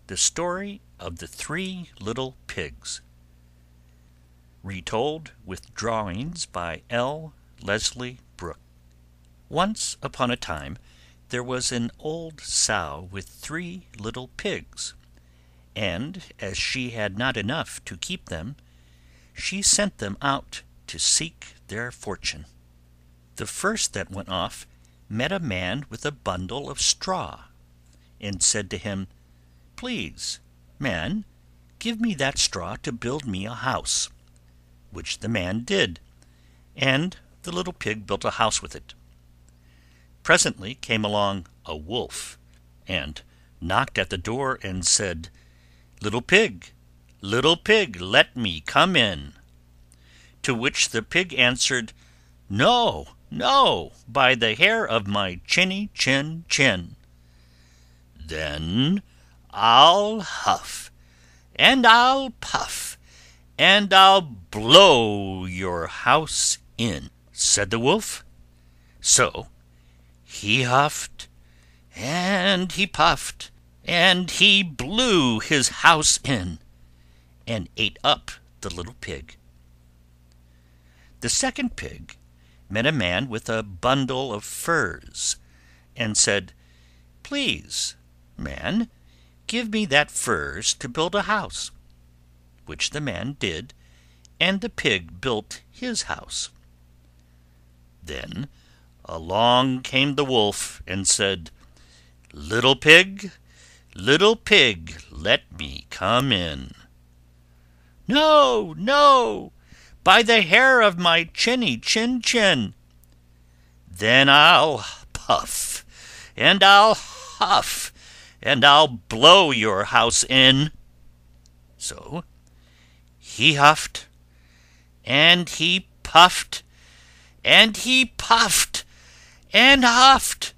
The Story of the Three Little Pigs. Retold with drawings by L. Leslie Brooke. Once upon a time there was an old sow with 3 little pigs, and as she had not enough to keep them, she sent them out to seek their fortune. The first that went off met a man with a bundle of straw, and said to him, "Please, man, give me that straw to build me a house," which the man did, and the little pig built a house with it. Presently came along a wolf, and knocked at the door and said, "Little pig, let me come in." To which the pig answered, "No, no, by the hair of my chinny chin chin." "Then I'll huff, and I'll puff, and I'll blow your house in," said the wolf. So he huffed, and he puffed, and he blew his house in, and ate up the little pig. The second pig met a man with a bundle of furs, and said, "Please, man, give me that furs to build a house," which the man did, and the pig built his house. Then along came the wolf, and said, little pig, let me come in." "No, no, by the hair of my chinny chin chin." "Then I'll puff, and I'll huff, and I'll blow your house in." So he huffed, and he puffed, and he puffed, and huffed,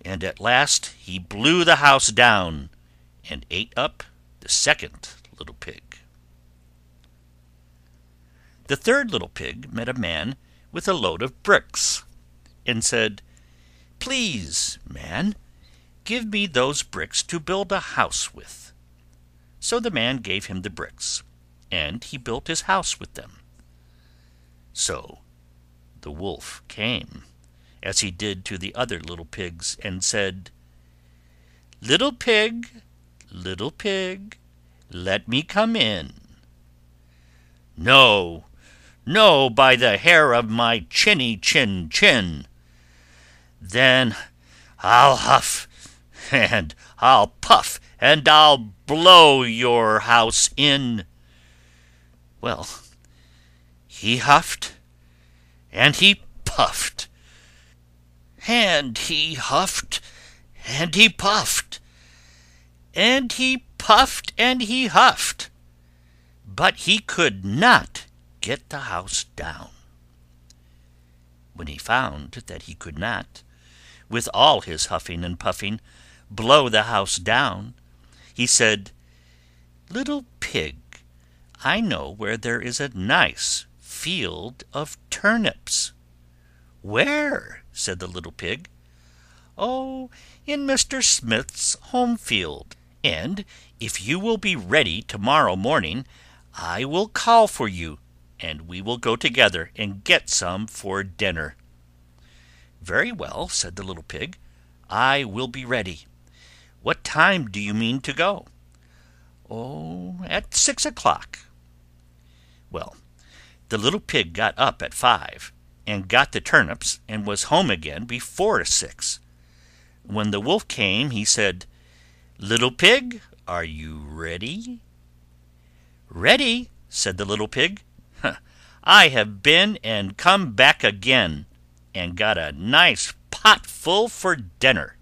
and at last he blew the house down, and ate up the second little pig. The third little pig met a man with a load of bricks, and said, "Please, man, give me those bricks to build a house with." So the man gave him the bricks, and he built his house with them. So the wolf came, as he did to the other little pigs, and said, little pig, let me come in." "No, no, by the hair of my chinny chin chin." "Then I'll huff, and I'll puff, and I'll blow your house in." Well, he huffed, and he puffed, and he huffed, and he puffed, and he puffed, and he huffed, but he could not get the house down. When he found that he could not, with all his huffing and puffing, blow the house down, he said, little pig, I know where there is a nice field of turnips." "Where?" said the little pig. "Oh, in Mr. Smith's home field, and if you will be ready tomorrow morning, I will call for you, and we will go together and get some for dinner." "Very well," said the little pig, "I will be ready. What time do you mean to go?" "Oh, at 6 o'clock." Well, the little pig got up at 5, and got the turnips, and was home again before 6. When the wolf came, he said, little pig, are you ready?" "Ready," said the little pig. "I have been and come back again, and got a nice pot full for dinner."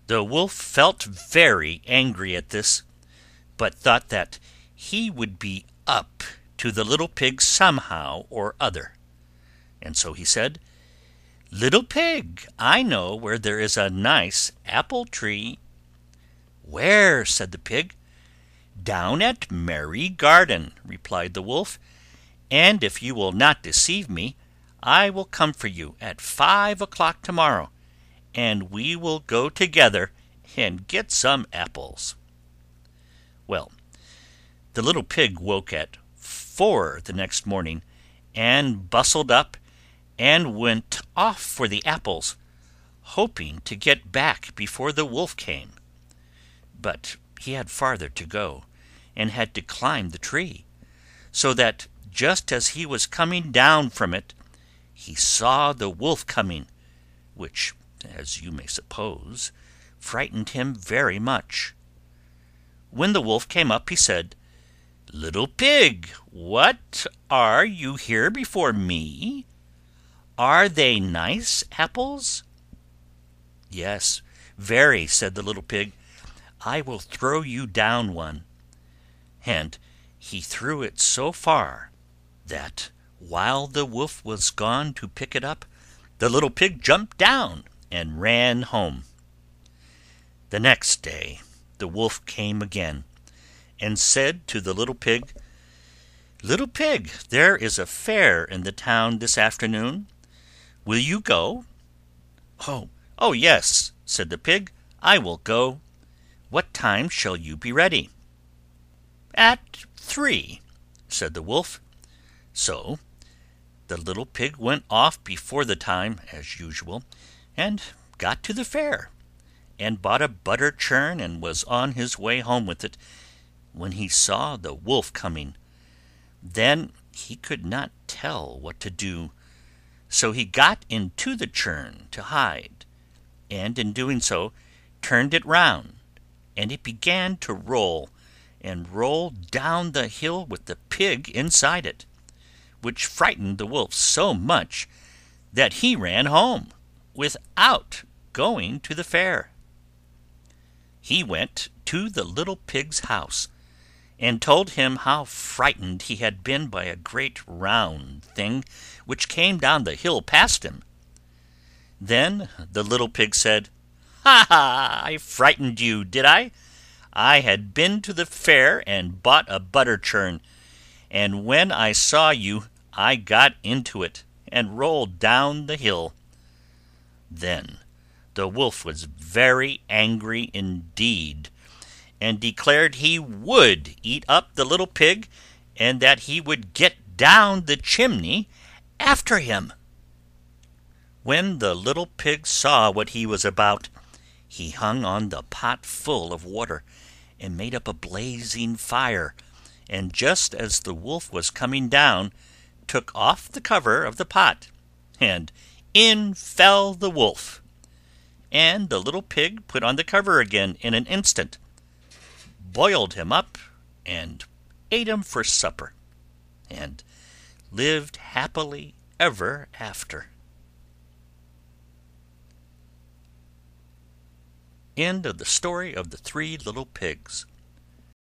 The wolf felt very angry at this, but thought that he would be up to the little pig somehow or other, and so he said, little pig, I know where there is a nice apple tree." "Where?" said the pig. "Down at Merry Garden," replied the wolf, "and if you will not deceive me, I will come for you at 5 o'clock tomorrow, and we will go together and get some apples." Well, the little pig woke at 4 the next morning, and bustled up, and went off for the apples, hoping to get back before the wolf came. But he had farther to go, and had to climb the tree, so that just as he was coming down from it, he saw the wolf coming, which, as you may suppose, frightened him very much. When the wolf came up, he said, "Little pig, what, are you here before me? Are they nice apples?" "Yes, very," said the little pig. "I will throw you down one." And he threw it so far that, while the wolf was gone to pick it up, the little pig jumped down and ran home. The next day the wolf came again, and said to the little pig, "Little pig, there is a fair in the town this afternoon. Will you go?" "Oh, yes," said the pig, "I will go. What time shall you be ready?" "At 3," said the wolf. So the little pig went off before the time, as usual, and got to the fair, and bought a butter churn, and was on his way home with it, when he saw the wolf coming. Then he could not tell what to do, so he got into the churn to hide, and in doing so turned it round, and it began to roll, and roll down the hill with the pig inside it, which frightened the wolf so much that he ran home without going to the fair. He went to the little pig's house, and told him how frightened he had been by a great round thing which came down the hill past him. Then the little pig said, "Ha ha! I frightened you, did I? I had been to the fair and bought a butter churn, and when I saw you I got into it, and rolled down the hill." Then the wolf was very angry indeed, and declared he would eat up the little pig, and that he would get down the chimney after him. When the little pig saw what he was about, he hung on the pot full of water, and made up a blazing fire, and just as the wolf was coming down, took off the cover of the pot, and in fell the wolf, and the little pig put on the cover again in an instant, boiled him up, and ate him for supper, and lived happily ever after. End of the story of the 3 little pigs.